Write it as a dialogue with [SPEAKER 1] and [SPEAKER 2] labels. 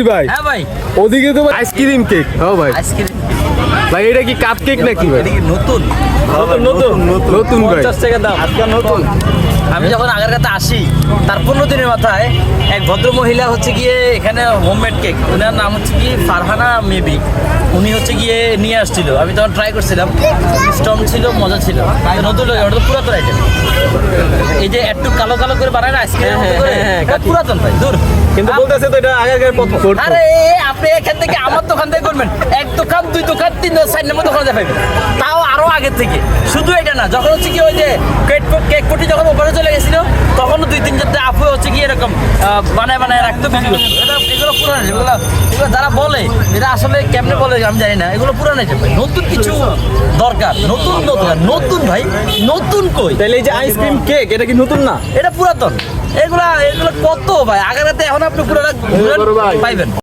[SPEAKER 1] ভাই
[SPEAKER 2] হ্যাঁ ভাই,
[SPEAKER 1] ওদিকে তো আইসক্রিম কেক। ও ভাই
[SPEAKER 2] আইসক্রিম
[SPEAKER 1] ভাই এটা কি কাপ কেক নাকি ভাই?
[SPEAKER 2] এটা কি নতুন?
[SPEAKER 1] নতুন ভাই
[SPEAKER 2] 50 টাকা দাম আজকে নতুন। আমি যখন আগের কাছে আসি তার 15 দিনের মাথায় এক ভদ্র মহিলা হচ্ছে গিয়ে এখানে হোমমেড কেক, ওনার নাম হচ্ছে কি ফারহানা মেবি, উনি হচ্ছে গিয়ে নিয়ে আসছিল। আমি তখন ট্রাই করছিলাম, স্ট্রং ছিল, মজা ছিল। নতুন লাগে, ওটা তো পুরাতন আইটেম। এই যে একটু কালো কালো করে বানায় না আইসক্রিম, পুরাতন ভাই দূর।
[SPEAKER 1] কিন্তু বলতেছে তো এটা আগের প্রথম।
[SPEAKER 2] আরে আপনি এখান থেকে আমার দোকান থেকে করবেন, এক দোকান, দুই দোকান, তিন দোকান, 4 নম্বর দোকানে যাবেন, তাও আরো আগের থেকে। শুধু এটা না, যখন হচ্ছে কি ওই যে কেক পটি যখন ওপরে চলে গেছিল, তখনও 2-3 আপু হচ্ছে কি এরকম বানায় বানায় রাখতে বিক্রি করতো। এগুলো পুরানো, এগুলো যারা বলে এটা আসলে কেমনে বলে আমি জানি না। এগুলো পুরানো ভাই, নতুন কিছু দরকার। নতুন ভাই, নতুন কই?
[SPEAKER 1] তাহলে এই যে আইসক্রিম কেক এটা কি নতুন না?
[SPEAKER 2] এটা পুরাতন। এগুলা কত ভাই আগের রাতে, এখন আপনি পুরোটা পাইবেন।